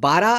12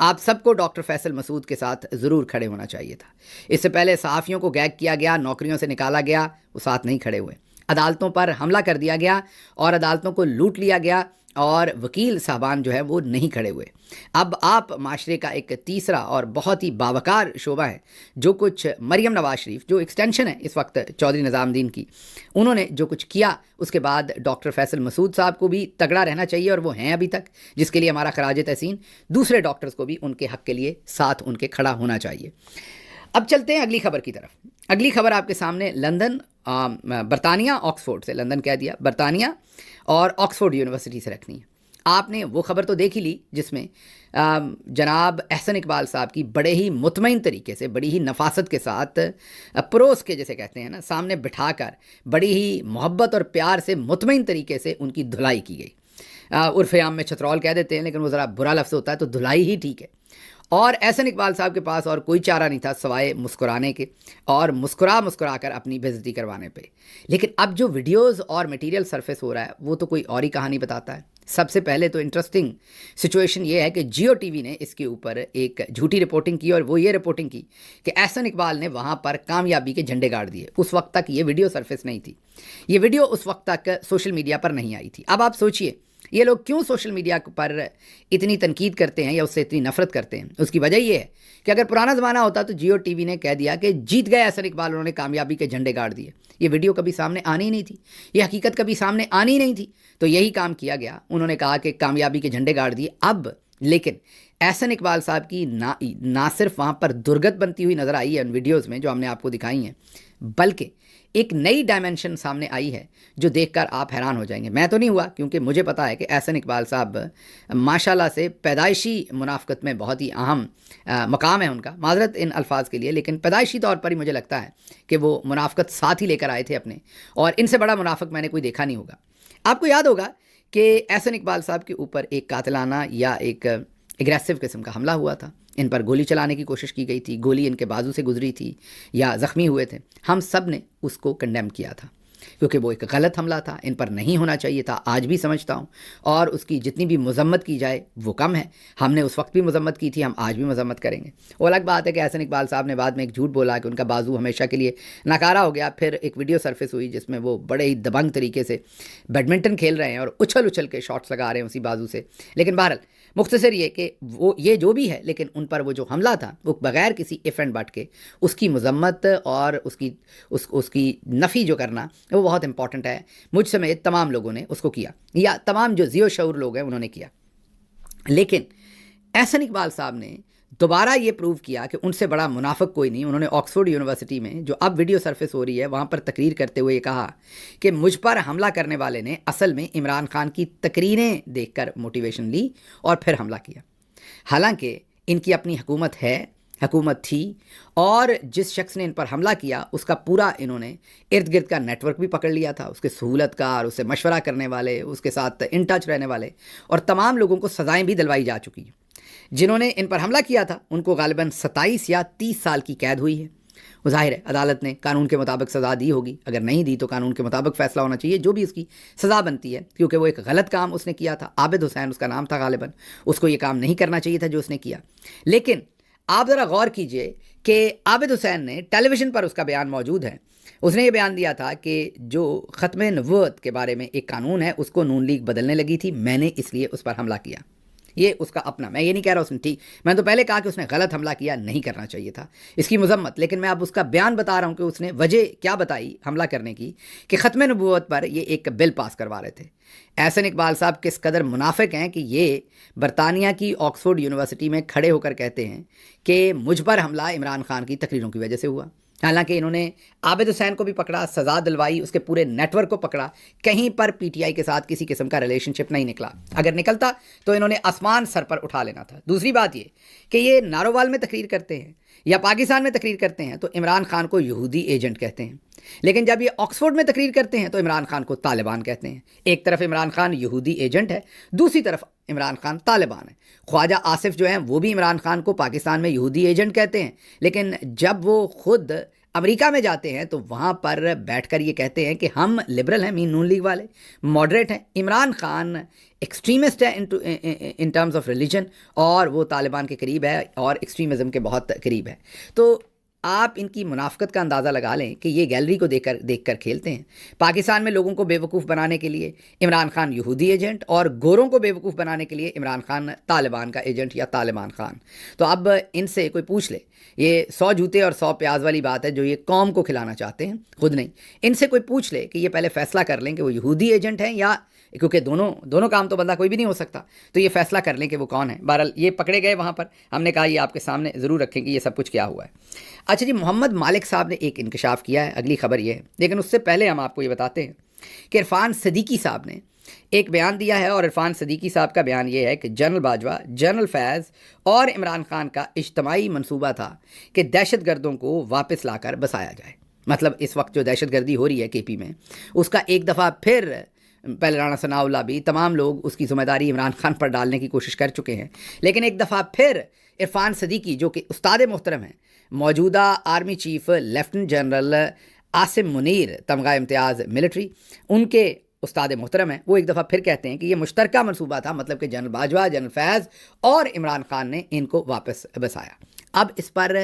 آپ سب کو ڈاکٹر فیصل مسعود کے ساتھ ضرور کھڑے ہونا چاہیے تھا۔ اس سے پہلے صحافیوں کو گیگ کیا گیا، نوکریوں سے نکالا گیا، وہ ساتھ نہیں کھڑے ہوئے۔ عدالتوں پر حملہ کر دیا گیا اور عدالتوں کو لوٹ لیا گیا اور وکیل صاحبان جو ہے وہ نہیں کھڑے ہوئے۔ اب آپ معاشرے کا ایک تیسرا اور بہت ہی باوقار شعبہ ہے، جو کچھ مریم نواز شریف جو ایکسٹینشن ہے اس وقت چودھری نظام الدین کی، انہوں نے جو کچھ کیا اس کے بعد ڈاکٹر فیصل مسعود صاحب کو بھی تگڑا رہنا چاہیے، اور وہ ہیں ابھی تک، جس کے لیے ہمارا خراج تحسین۔ دوسرے ڈاکٹرز کو بھی ان کے حق کے لیے ساتھ ان کے کھڑا ہونا چاہیے۔ اب چلتے ہیں اگلی خبر کی طرف۔ اگلی خبر آپ کے سامنے لندن، برطانیہ، آکسفورڈ سے، لندن کہہ دیا، برطانیہ اور آکسفورڈ یونیورسٹی سے رکھنی ہے۔ آپ نے وہ خبر تو دیکھ ہی لی جس میں جناب احسن اقبال صاحب کی بڑے ہی مطمئن طریقے سے، بڑی ہی نفاست کے ساتھ، پروس کے جیسے کہتے ہیں نا، سامنے بٹھا کر بڑی ہی محبت اور پیار سے مطمئن طریقے سے ان کی دھلائی کی گئی۔ عرف عام میں چھترول کہہ دیتے ہیں، لیکن وہ ذرا برا لفظ ہوتا ہے، تو دھلائی ہی ٹھیک ہے۔ اور احسن اقبال صاحب کے پاس اور کوئی چارہ نہیں تھا سوائے مسکرانے کے، اور مسکرا کر اپنی بے عزتی کروانے پہ۔ لیکن اب جو ویڈیوز اور میٹیریل سرفیس ہو رہا ہے وہ تو کوئی اور ہی کہانی بتاتا ہے۔ سب سے پہلے تو انٹرسٹنگ سچویشن یہ ہے کہ جیو ٹی وی نے اس کے اوپر ایک جھوٹی رپورٹنگ کی، اور وہ یہ رپورٹنگ کی کہ احسن اقبال نے وہاں پر کامیابی کے جھنڈے گاڑ دیے۔ اس وقت تک یہ ویڈیو سرفیس نہیں تھی، یہ ویڈیو اس وقت تک سوشل میڈیا پر نہیں آئی تھی۔ اب آپ سوچئے یہ لوگ کیوں سوشل میڈیا پر اتنی تنقید کرتے ہیں یا اس سے اتنی نفرت کرتے ہیں؟ اس کی وجہ یہ ہے کہ اگر پرانا زمانہ ہوتا تو جیو ٹی وی نے کہہ دیا کہ جیت گئے احسن اقبال، انہوں نے کامیابی کے جھنڈے گاڑ دیے۔ یہ ویڈیو کبھی سامنے آنی ہی نہیں تھی، یہ حقیقت کبھی سامنے آنی ہی نہیں تھی، تو یہی کام کیا گیا۔ انہوں نے کہا کہ کامیابی کے جھنڈے گاڑ دیے۔ اب لیکن احسن اقبال صاحب کی نہ صرف وہاں پر درگت بنتی ہوئی نظر آئی ہے ان ویڈیوز میں جو ہم نے آپ کو دکھائی ہیں، بلکہ ایک نئی ڈائمنشن سامنے آئی ہے جو دیکھ کر آپ حیران ہو جائیں گے۔ میں تو نہیں ہوا، کیونکہ مجھے پتا ہے کہ احسن اقبال صاحب ماشاءاللہ سے پیدائشی منافقت میں بہت ہی اہم مقام ہے ان کا، معذرت ان الفاظ کے لیے، لیکن پیدائشی طور پر ہی مجھے لگتا ہے کہ وہ منافقت ساتھ ہی لے کر آئے تھے اپنے، اور ان سے بڑا منافق میں نے کوئی دیکھا نہیں ہوگا۔ آپ کو یاد ہوگا کہ احسن اقبال صاحب کے اوپر ایک قاتلانہ یا ایک اگریسو قسم کا حملہ ہوا تھا، ان پر گولی چلانے کی کوشش کی گئی تھی، گولی ان کے بازو سے گزری تھی یا زخمی ہوئے تھے۔ ہم سب نے اس کو کنڈیم کیا تھا کیونکہ وہ ایک غلط حملہ تھا، ان پر نہیں ہونا چاہیے تھا، آج بھی سمجھتا ہوں، اور اس کی جتنی بھی مذمت کی جائے وہ کم ہے۔ ہم نے اس وقت بھی مذمت کی تھی، ہم آج بھی مذمت کریں گے۔ وہ الگ بات ہے کہ احسن اقبال صاحب نے بعد میں ایک جھوٹ بولا کہ ان کا بازو ہمیشہ کے لیے ناکارہ ہو گیا۔ پھر ایک ویڈیو سرفیس ہوئی جس میں وہ بڑے ہی دبنگ طریقے سے بیڈمنٹن کھیل رہے ہیں اور اچھل کے شاٹس لگا رہے ہیں اسی بازو سے۔ لیکن بہرحال مختصر یہ کہ وہ یہ جو بھی ہے، لیکن ان پر وہ جو حملہ تھا وہ بغیر کسی اف اینڈ بٹ کے اس کی مذمت اور اس کی نفی جو کرنا وہ بہت امپورٹنٹ ہے۔ مجھ سمیت تمام لوگوں نے اس کو کیا، یا تمام جو ذی و شعور لوگ ہیں انہوں نے کیا۔ لیکن احسن اقبال صاحب نے دوبارہ یہ پروو کیا کہ ان سے بڑا منافق کوئی نہیں۔ انہوں نے آکسفورڈ یونیورسٹی میں جو اب ویڈیو سرفیس ہو رہی ہے وہاں پر تقریر کرتے ہوئے یہ کہا کہ مجھ پر حملہ کرنے والے نے اصل میں عمران خان کی تقریریں دیکھ کر موٹیویشن لی اور پھر حملہ کیا۔ حالانکہ ان کی اپنی حکومت ہے، حکومت تھی، اور جس شخص نے ان پر حملہ کیا اس کا پورا انہوں نے ارد گرد کا نیٹ ورک بھی پکڑ لیا تھا، اس کے سہولت کار، اس سے مشورہ کرنے والے، اس کے ساتھ ان ٹچ رہنے والے، اور تمام لوگوں کو سزائیں بھی دلوائی جا چکی ہیں۔ جنہوں نے ان پر حملہ کیا تھا ان کو غالباً 27 یا 30 سال کی قید ہوئی ہے۔ وہ ظاہر ہے عدالت نے قانون کے مطابق سزا دی ہوگی، اگر نہیں دی تو قانون کے مطابق فیصلہ ہونا چاہیے جو بھی اس کی سزا بنتی ہے، کیونکہ وہ ایک غلط کام اس نے کیا تھا۔ عابد حسین اس کا نام تھا، غالباً اس کو یہ کام نہیں کرنا چاہیے تھا جو اس نے کیا۔ لیکن آپ ذرا غور کیجئے کہ عابد حسین نے ٹیلی ویژن پر اس کا بیان موجود ہے، اس نے یہ بیان دیا تھا کہ جو ختم نبوت کے بارے میں ایک قانون ہے اس کو نون لیگ بدلنے لگی تھی، میں نے اس لیے اس پر حملہ کیا۔ یہ اس کا اپنا، میں یہ نہیں کہہ رہا اس نے ٹھیک، میں تو پہلے کہا کہ اس نے غلط حملہ کیا، نہیں کرنا چاہیے تھا، اس کی مذمت، لیکن میں اب اس کا بیان بتا رہا ہوں کہ اس نے وجہ کیا بتائی حملہ کرنے کی، کہ ختم نبوت پر یہ ایک بل پاس کروا رہے تھے۔ احسن اقبال صاحب کس قدر منافق ہیں کہ یہ برطانیہ کی آکسفورڈ یونیورسٹی میں کھڑے ہو کر کہتے ہیں کہ مجھ پر حملہ عمران خان کی تقریروں کی وجہ سے ہوا، حالانکہ انہوں نے عابد حسین کو بھی پکڑا، سزا دلوائی، اس کے پورے نیٹ ورک کو پکڑا، کہیں پر پی ٹی آئی کے ساتھ کسی قسم کا ریلیشن شپ نہیں نکلا، اگر نکلتا تو انہوں نے آسمان سر پر اٹھا لینا تھا۔ دوسری بات یہ کہ یہ نارووال میں تقریر کرتے ہیں یا پاکستان میں تقریر کرتے ہیں تو عمران خان کو یہودی ایجنٹ کہتے ہیں، لیکن جب یہ آکسفورڈ میں تقریر کرتے ہیں تو عمران خان کو طالبان کہتے ہیں۔ ایک طرف عمران خان یہودی ایجنٹ ہے، دوسری طرف عمران خان طالبان ہے۔ خواجہ آصف جو ہیں وہ بھی عمران خان کو پاکستان میں یہودی ایجنٹ کہتے ہیں، لیکن جب وہ خود امریکہ میں جاتے ہیں تو وہاں پر بیٹھ کر یہ کہتے ہیں کہ ہم لبرل ہیں، مین نون لیگ والے، ماڈریٹ ہیں۔ عمران خان ایکسٹریمسٹ ہے ان ٹرمز آف ریلیجن، اور وہ طالبان کے قریب ہے اور ایکسٹریمزم کے بہت قریب ہے. تو آپ ان کی منافقت کا اندازہ لگا لیں کہ یہ گیلری کو دیکھ کر کھیلتے ہیں. پاکستان میں لوگوں کو بیوقوف بنانے کے لیے عمران خان یہودی ایجنٹ، اور گوروں کو بیوقوف بنانے کے لیے عمران خان طالبان کا ایجنٹ یا طالبان خان. تو اب ان سے کوئی پوچھ لے، یہ 100 جوتے اور 100 پیاز والی بات ہے جو یہ قوم کو کھلانا چاہتے ہیں، خود نہیں. ان سے کوئی پوچھ لے کہ یہ پہلے فیصلہ کر لیں کہ وہ یہودی ایجنٹ ہیں یا، کیونکہ دونوں کام تو بندہ کوئی بھی نہیں ہو سکتا، تو یہ فیصلہ کر لیں کہ وہ کون ہے. بہرحال یہ پکڑے گئے وہاں پر، ہم نے کہا یہ آپ کے سامنے ضرور رکھیں کہ یہ سب کچھ کیا ہوا ہے. اچھا جی، محمد مالک صاحب نے ایک انکشاف کیا ہے، اگلی خبر یہ ہے. لیکن اس سے پہلے ہم آپ کو یہ بتاتے ہیں کہ عرفان صدیقی صاحب نے ایک بیان دیا ہے، اور عرفان صدیقی صاحب کا بیان یہ ہے کہ جنرل باجوہ، جنرل فیض اور عمران خان کا اجتماعی منصوبہ تھا کہ دہشت گردوں کو واپس لا کر بسایا جائے. مطلب اس وقت جو دہشت گردی ہو رہی ہے کے پی میں، اس کا ایک دفعہ پھر پہلے رانا ثناء اللہ بھی، تمام لوگ اس کی ذمہ داری عمران خان پر ڈالنے کی کوشش کر چکے ہیں. لیکن ایک دفعہ پھر عرفان صدیقی جو کہ استاد محترم ہیں، موجودہ army chief lieutenant general Asim Munir تمغہ امتیاز ملٹری، ان کے استاد محترم ہیں، وہ ایک دفعہ پھر کہتے ہیں کہ یہ مشترکہ منصوبہ تھا، مطلب کہ جنرل باجوہ، جنرل فیض اور عمران خان نے ان کو واپس بسایا. اب اس پر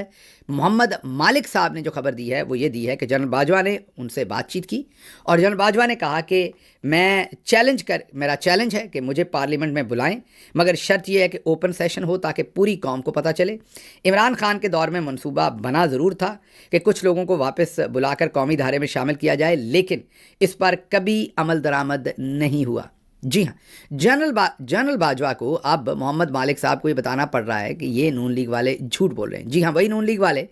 محمد مالک صاحب نے جو خبر دی ہے وہ یہ دی ہے کہ جنرل باجوہ نے ان سے بات چیت کی، اور جنرل باجوہ نے کہا کہ میرا چیلنج ہے کہ مجھے پارلیمنٹ میں بلائیں، مگر شرط یہ ہے کہ اوپن سیشن ہو تاکہ پوری قوم کو پتہ چلے. عمران خان کے دور میں منصوبہ بنا ضرور تھا کہ کچھ لوگوں کو واپس بلا کر قومی دھارے میں شامل کیا جائے، لیکن اس پر کبھی عمل درآمد نہیں ہوا. جی ہاں، جنرل باجوہ کو اب محمد مالک صاحب کو یہ بتانا پڑ رہا ہے کہ یہ نون لیگ والے جھوٹ بول رہے ہیں. جی ہاں، وہی نون لیگ والے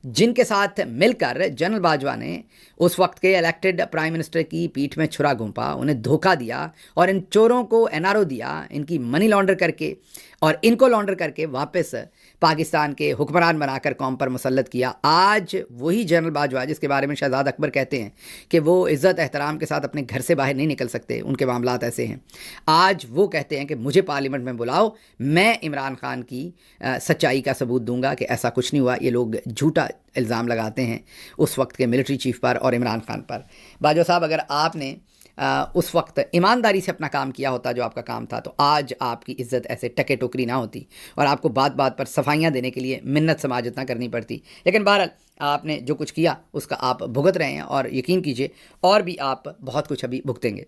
جن کے ساتھ مل کر جنرل باجوہ نے اس وقت کے الیکٹڈ پرائم منسٹر کی پیٹھ میں چھرا گھونپا، انہیں دھوکہ دیا اور ان چوروں کو NRO دیا، ان کی منی لانڈر کر کے اور ان کو لانڈر کر کے واپس پاکستان کے حکمران بنا کر قوم پر مسلط کیا. آج وہی جنرل باجوہ جس کے بارے میں شہزاد اکبر کہتے ہیں کہ وہ عزت احترام کے ساتھ اپنے گھر سے باہر نہیں نکل سکتے، ان کے معاملات ایسے ہیں، آج وہ کہتے ہیں کہ مجھے پارلیمنٹ میں بلاؤ، میں عمران خان کی سچائی کا ثبوت دوں گا کہ ایسا کچھ نہیں ہوا. یہ لوگ جھوٹا الزام لگاتے ہیں اس وقت کے ملٹری چیف پر اور عمران خان پر. باجوہ صاحب، اگر آپ نے اس وقت ایمانداری سے اپنا کام کیا ہوتا جو آپ کا کام تھا، تو آج آپ کی عزت ایسے ٹکے ٹوکری نہ ہوتی اور آپ کو بات بات پر صفائیاں دینے کے لیے منت سماجت نہ کرنی پڑتی. لیکن بہرحال آپ نے جو کچھ کیا اس کا آپ بھگت رہے ہیں، اور یقین کیجئے اور بھی آپ بہت کچھ ابھی بھگتیں گے.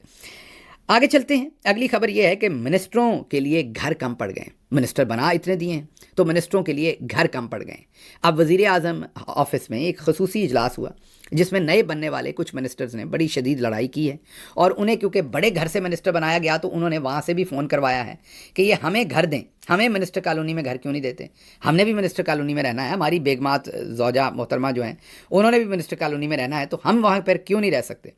آگے چلتے ہیں، اگلی خبر یہ ہے کہ منسٹروں کے لیے گھر کم پڑ گئے. منسٹر بنا اتنے دیے ہیں تو منسٹروں کے لیے گھر کم پڑ گئے. اب وزیر اعظم آفس میں ایک خصوصی اجلاس ہوا جس میں نئے بننے والے کچھ منسٹرز نے بڑی شدید لڑائی کی ہے، اور انہیں کیونکہ بڑے گھر سے منسٹر بنایا گیا تو انہوں نے وہاں سے بھی فون کروایا ہے کہ یہ ہمیں گھر دیں، ہمیں منسٹر کالونی میں گھر کیوں نہیں دیتے، ہم نے بھی منسٹر کالونی میں رہنا ہے، ہماری بیگمات زوجہ محترمہ جو ہیں انہوں نے بھی منسٹر کالونی میں رہنا ہے، تو ہم وہاں پر کیوں نہیں رہ سکتے.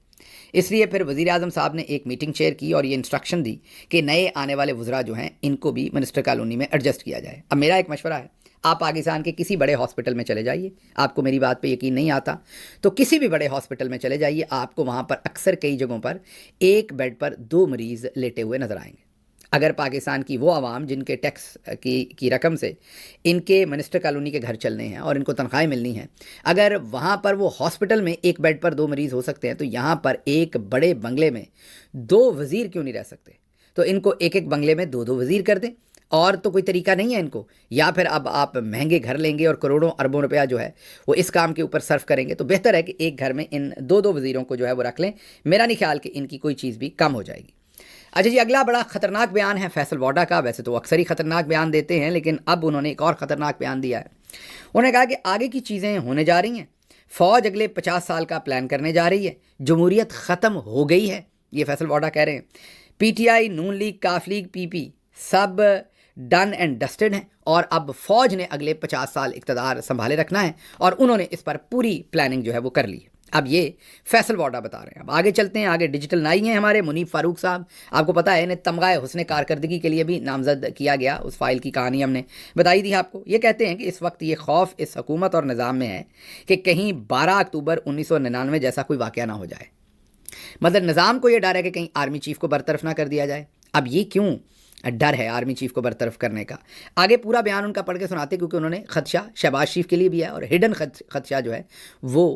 اس لیے پھر وزیر اعظم صاحب نے ایک میٹنگ چیئر کی اور یہ انسٹرکشن دی کہ نئے آنے والے وزراء جو ہیں ان کو بھی منسٹر کالونی میں ایڈجسٹ کیا جائے. اب میرا ایک مشورہ ہے، آپ پاکستان کے کسی بڑے ہاسپٹل میں چلے جائیے، آپ کو میری بات پہ یقین نہیں آتا تو کسی بھی بڑے ہاسپٹل میں چلے جائیے، آپ کو وہاں پر اکثر کئی جگہوں پر ایک بیڈ پر 2 مریض لیٹے ہوئے نظر آئیں گے. اگر پاکستان کی وہ عوام جن کے ٹیکس کی رقم سے ان کے منسٹر کالونی کے گھر چلنے ہیں اور ان کو تنخواہیں ملنی ہیں، اگر وہاں پر وہ ہاسپٹل میں ایک بیڈ پر 2 مریض ہو سکتے ہیں تو یہاں پر ایک بڑے بنگلے میں 2 وزیر کیوں نہیں رہ سکتے؟ تو ان کو ایک بنگلے میں 2 وزیر کر دیں، اور تو کوئی طریقہ نہیں ہے ان کو. یا پھر اب آپ مہنگے گھر لیں گے اور کروڑوں اربوں روپیہ جو ہے وہ اس کام کے اوپر صرف کریں گے، تو بہتر ہے کہ ایک گھر میں ان 2 وزیروں کو جو ہے وہ رکھ لیں. میرا نہیں خیال کہ ان کی کوئی چیز بھی کم ہو جائے گی. اچھا جی، اگلا بڑا خطرناک بیان ہے فیصل ووڈا کا. ویسے تو اکثر ہی خطرناک بیان دیتے ہیں، لیکن اب انہوں نے ایک اور خطرناک بیان دیا ہے. انہوں نے کہا کہ آگے کی چیزیں ہونے جا رہی ہیں، فوج اگلے 50 سال کا پلان کرنے جا رہی ہے، جمہوریت ختم ہو گئی ہے. یہ فیصل ووڈا کہہ رہے ہیں. P T I, Noon league, کاف لیگ، پی پی سب ڈن اینڈ ڈسٹڈ ہیں، اور اب فوج نے اگلے 50 سال اقتدار سنبھالے رکھنا ہے، اور انہوں نے اس پر پوری پلاننگ جو ہے وہ کر لی ہے. اب یہ فیصل ووڈا بتا رہے ہیں. اب آگے چلتے ہیں، آگے ڈیجیٹل نائی ہیں ہمارے منیب فاروق صاحب. آپ کو پتہ ہے انہیں تمغہ حسن کارکردگی کے لیے بھی نامزد کیا گیا. اس فائل کی کہانی ہم نے بتائی تھی آپ کو. یہ کہتے ہیں کہ اس وقت یہ خوف اس حکومت اور نظام میں ہے کہ کہیں 12 اکتوبر 1999 جیسا کوئی واقعہ نہ ہو جائے. مطلب نظام کو یہ ڈر ہے کہ کہیں آرمی چیف کو برطرف نہ کر دیا جائے. اب یہ کیوں ڈر ہے آرمی چیف کو برطرف کرنے کا؟ آگے پورا بیان ان کا پڑھ کے سناتے، کیونکہ انہوں نے خدشہ شہباز شریف کے لیے بھی ہے اور ہڈن خدشہ جو ہے وہ